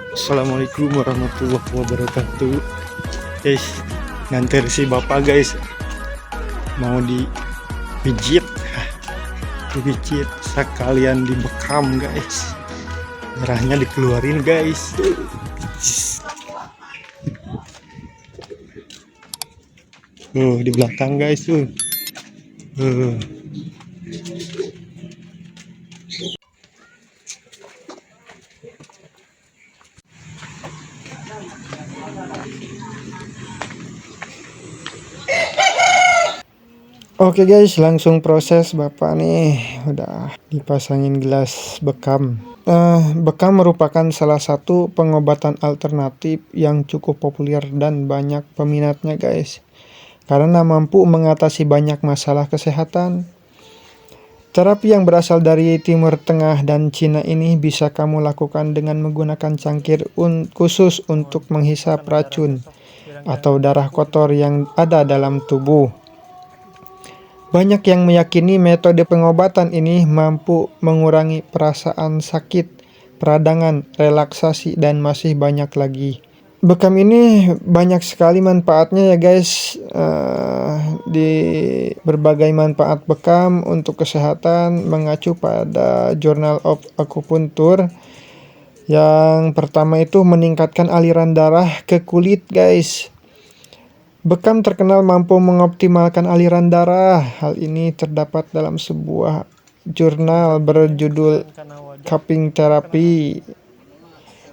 Assalamualaikum warahmatullahi wabarakatuh. Guys, nganter si bapak guys mau dipijit, sekalian dibekam guys. Darahnya dikeluarin guys. Di belakang guys tuh. Oke guys, langsung proses bapak nih, udah dipasangin gelas bekam. Bekam merupakan salah satu pengobatan alternatif yang cukup populer dan banyak peminatnya guys, karena mampu mengatasi banyak masalah kesehatan. Terapi yang berasal dari Timur Tengah dan Cina ini bisa kamu lakukan dengan menggunakan cangkir khusus untuk menghisap racun atau darah kotor yang ada dalam tubuh. Banyak yang meyakini metode pengobatan ini mampu mengurangi perasaan sakit, peradangan, relaksasi, dan masih banyak lagi. Bekam ini banyak sekali manfaatnya ya guys. Di berbagai manfaat bekam untuk kesehatan mengacu pada Journal of Acupuncture. Yang pertama itu meningkatkan aliran darah ke kulit guys. Bekam terkenal mampu mengoptimalkan aliran darah. Hal ini terdapat dalam sebuah jurnal berjudul Cupping Therapy.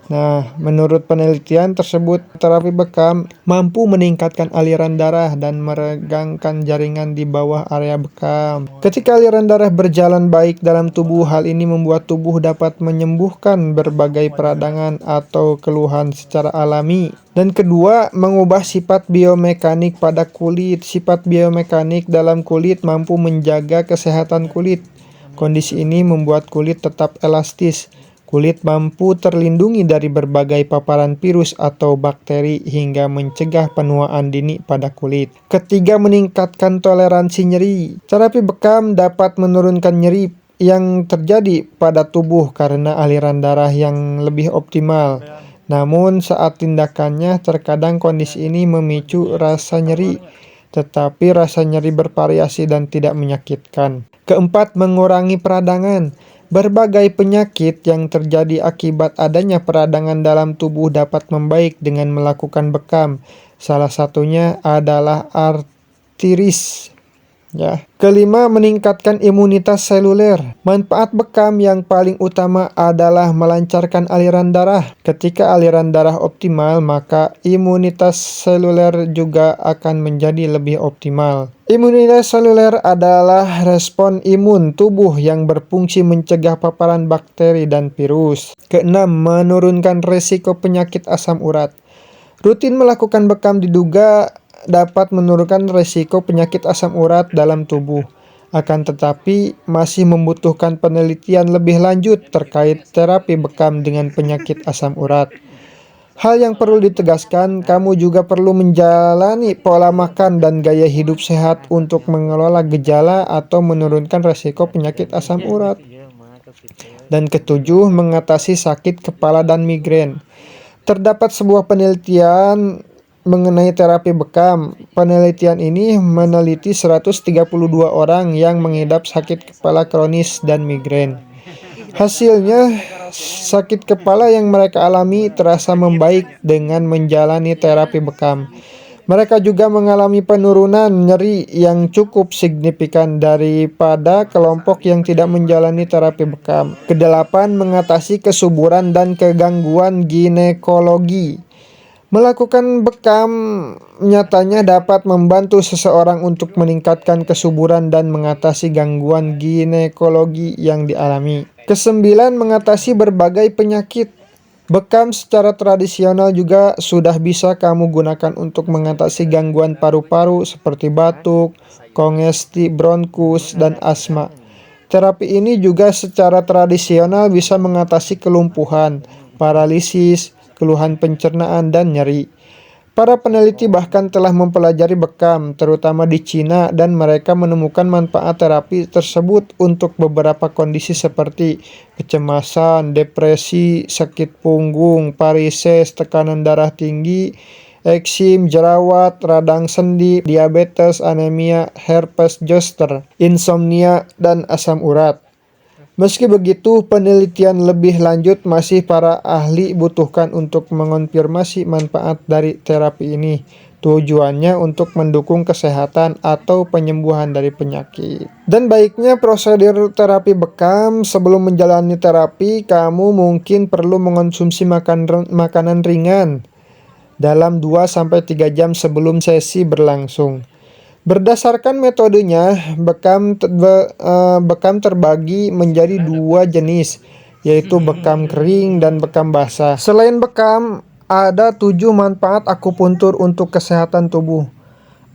Nah, menurut penelitian tersebut, terapi bekam mampu meningkatkan aliran darah dan meregangkan jaringan di bawah area bekam. Ketika aliran darah berjalan baik dalam tubuh, hal ini membuat tubuh dapat menyembuhkan berbagai peradangan atau keluhan secara alami. Dan kedua, mengubah sifat biomekanik pada kulit. Sifat biomekanik dalam kulit mampu menjaga kesehatan kulit. Kondisi ini membuat kulit tetap elastis. Kulit mampu terlindungi dari berbagai paparan virus atau bakteri hingga mencegah penuaan dini pada kulit. Ketiga, meningkatkan toleransi nyeri. Terapi bekam dapat menurunkan nyeri yang terjadi pada tubuh karena aliran darah yang lebih optimal. Namun saat tindakannya terkadang kondisi ini memicu rasa nyeri, tetapi rasa nyeri bervariasi dan tidak menyakitkan. Keempat, mengurangi peradangan. Berbagai penyakit yang terjadi akibat adanya peradangan dalam tubuh dapat membaik dengan melakukan bekam. Salah satunya adalah artritis. Kelima, meningkatkan imunitas seluler. Manfaat bekam yang paling utama adalah melancarkan aliran darah. Ketika aliran darah optimal, maka imunitas seluler juga akan menjadi lebih optimal. Imunitas seluler adalah respon imun tubuh yang berfungsi mencegah paparan bakteri dan virus. Keenam, menurunkan resiko penyakit asam urat. Rutin melakukan bekam diduga dapat menurunkan resiko penyakit asam urat dalam tubuh. Akan tetapi, masih membutuhkan penelitian lebih lanjut terkait terapi bekam dengan penyakit asam urat. Hal yang perlu ditegaskan, kamu juga perlu menjalani pola makan dan gaya hidup sehat untuk mengelola gejala atau menurunkan resiko penyakit asam urat. Dan ketujuh, mengatasi sakit kepala dan migrain. Terdapat sebuah penelitian mengenai terapi bekam. Penelitian ini meneliti 132 orang yang mengidap sakit kepala kronis dan migrain. Hasilnya, sakit kepala yang mereka alami terasa membaik dengan menjalani terapi bekam. Mereka juga mengalami penurunan nyeri yang cukup signifikan daripada kelompok yang tidak menjalani terapi bekam. Kedelapan, mengatasi kesuburan dan kegangguan ginekologi. Melakukan bekam nyatanya dapat membantu seseorang untuk meningkatkan kesuburan dan mengatasi gangguan ginekologi yang dialami. Kesembilan, mengatasi berbagai penyakit. Bekam secara tradisional juga sudah bisa kamu gunakan untuk mengatasi gangguan paru-paru seperti batuk, kongesti bronkus, dan asma. Terapi ini juga secara tradisional bisa mengatasi kelumpuhan, paralisis, keluhan pencernaan, dan nyeri. Para peneliti bahkan telah mempelajari bekam, terutama di Cina, dan mereka menemukan manfaat terapi tersebut untuk beberapa kondisi seperti kecemasan, depresi, sakit punggung, varises, tekanan darah tinggi, eksim, jerawat, radang sendi, diabetes, anemia, herpes zoster, insomnia, dan asam urat. Meski begitu, penelitian lebih lanjut masih para ahli butuhkan untuk mengonfirmasi manfaat dari terapi ini. Tujuannya untuk mendukung kesehatan atau penyembuhan dari penyakit. Dan baiknya prosedur terapi bekam. Sebelum menjalani terapi, kamu mungkin perlu mengonsumsi makanan ringan dalam 2-3 jam sebelum sesi berlangsung. Berdasarkan metodenya, bekam terbagi menjadi 2 jenis, yaitu bekam kering dan bekam basah. Selain bekam, ada 7 manfaat akupuntur untuk kesehatan tubuh.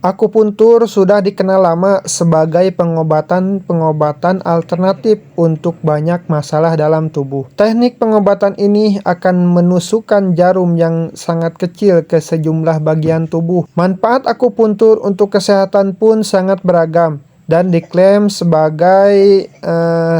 Akupuntur sudah dikenal lama sebagai pengobatan alternatif untuk banyak masalah dalam tubuh. Teknik pengobatan ini akan menusukkan jarum yang sangat kecil ke sejumlah bagian tubuh. Manfaat akupuntur untuk kesehatan pun sangat beragam dan diklaim sebagai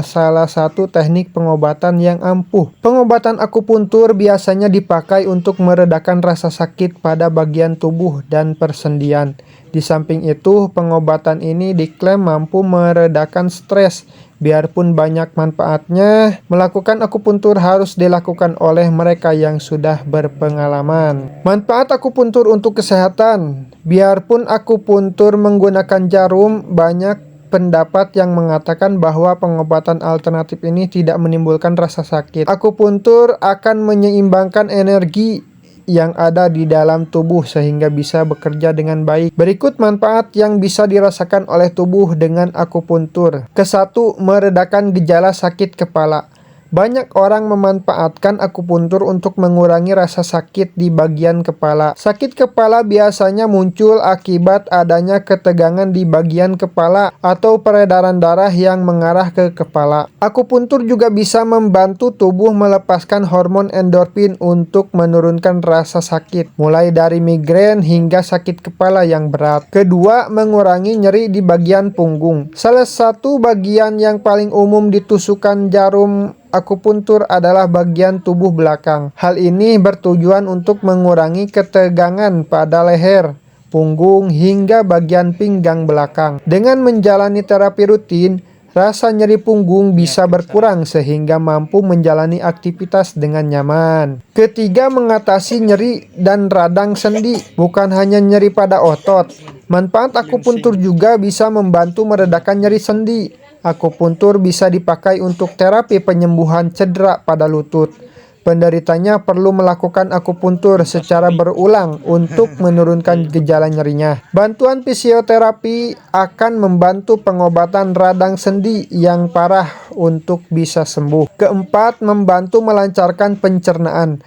salah satu teknik pengobatan yang ampuh. Pengobatan akupuntur biasanya dipakai untuk meredakan rasa sakit pada bagian tubuh dan persendian. Di samping itu, pengobatan ini diklaim mampu meredakan stres. Biarpun banyak manfaatnya, melakukan akupuntur harus dilakukan oleh mereka yang sudah berpengalaman. Manfaat akupuntur untuk kesehatan. Biarpun akupuntur menggunakan jarum, banyak pendapat yang mengatakan bahwa pengobatan alternatif ini tidak menimbulkan rasa sakit. Akupuntur akan menyeimbangkan energi yang ada di dalam tubuh sehingga bisa bekerja dengan baik. Berikut manfaat yang bisa dirasakan oleh tubuh dengan akupuntur. Ke-1, meredakan gejala sakit kepala. Banyak orang memanfaatkan akupuntur untuk mengurangi rasa sakit di bagian kepala. Sakit kepala biasanya muncul akibat adanya ketegangan di bagian kepala atau peredaran darah yang mengarah ke kepala. Akupuntur juga bisa membantu tubuh melepaskan hormon endorfin untuk menurunkan rasa sakit, mulai dari migrain hingga sakit kepala yang berat. Kedua, mengurangi nyeri di bagian punggung. Salah satu bagian yang paling umum ditusukkan jarum akupuntur adalah bagian tubuh belakang. Hal ini bertujuan untuk mengurangi ketegangan pada leher, punggung, hingga bagian pinggang belakang. Dengan menjalani terapi rutin, rasa nyeri punggung bisa berkurang sehingga mampu menjalani aktivitas dengan nyaman. Ketiga, mengatasi nyeri dan radang sendi. Bukan hanya nyeri pada otot, manfaat akupuntur juga bisa membantu meredakan nyeri sendi. Akupuntur bisa dipakai untuk terapi penyembuhan cedera pada lutut. Penderitanya perlu melakukan akupuntur secara berulang untuk menurunkan gejala nyerinya. Bantuan fisioterapi akan membantu pengobatan radang sendi yang parah untuk bisa sembuh. Keempat, membantu melancarkan pencernaan.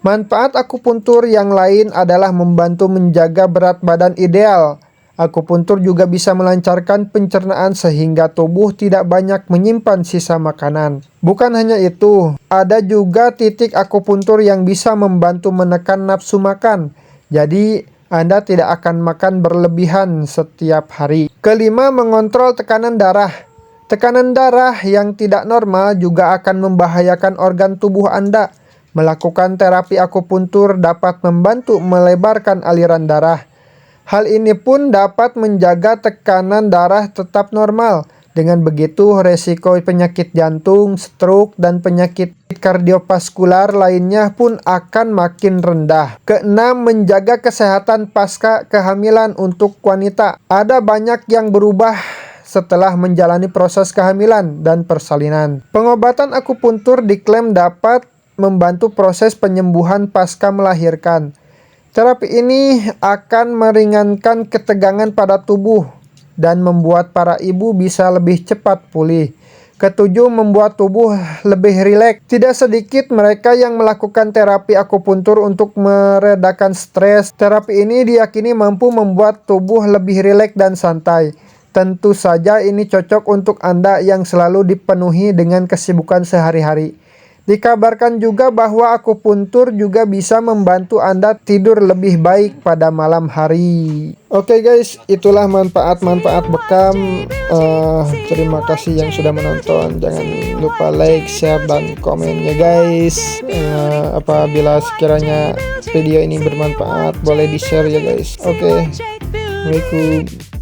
Manfaat akupuntur yang lain adalah membantu menjaga berat badan ideal. Akupuntur juga bisa melancarkan pencernaan sehingga tubuh tidak banyak menyimpan sisa makanan. Bukan hanya itu, ada juga titik akupuntur yang bisa membantu menekan nafsu makan. Jadi, Anda tidak akan makan berlebihan setiap hari. Kelima, mengontrol tekanan darah. Tekanan darah yang tidak normal juga akan membahayakan organ tubuh Anda. Melakukan terapi akupuntur dapat membantu melebarkan aliran darah. Hal ini pun dapat menjaga tekanan darah tetap normal. Dengan begitu, resiko penyakit jantung, stroke, dan penyakit kardiovaskular lainnya pun akan makin rendah. Keenam, menjaga kesehatan pasca kehamilan untuk wanita. Ada banyak yang berubah setelah menjalani proses kehamilan dan persalinan. Pengobatan akupuntur diklaim dapat membantu proses penyembuhan pasca melahirkan. Terapi ini akan meringankan ketegangan pada tubuh dan membuat para ibu bisa lebih cepat pulih. Ketujuh, membuat tubuh lebih rileks. Tidak sedikit mereka yang melakukan terapi akupuntur untuk meredakan stres. Terapi ini diyakini mampu membuat tubuh lebih rileks dan santai. Tentu saja ini cocok untuk Anda yang selalu dipenuhi dengan kesibukan sehari-hari. Dikabarkan juga bahwa akupuntur juga bisa membantu Anda tidur lebih baik pada malam hari. Oke guys, itulah manfaat-manfaat bekam. Terima kasih yang sudah menonton. Jangan lupa like, share, dan komen ya guys. Apabila sekiranya video ini bermanfaat, boleh di-share ya guys. Oke, Assalamualaikum.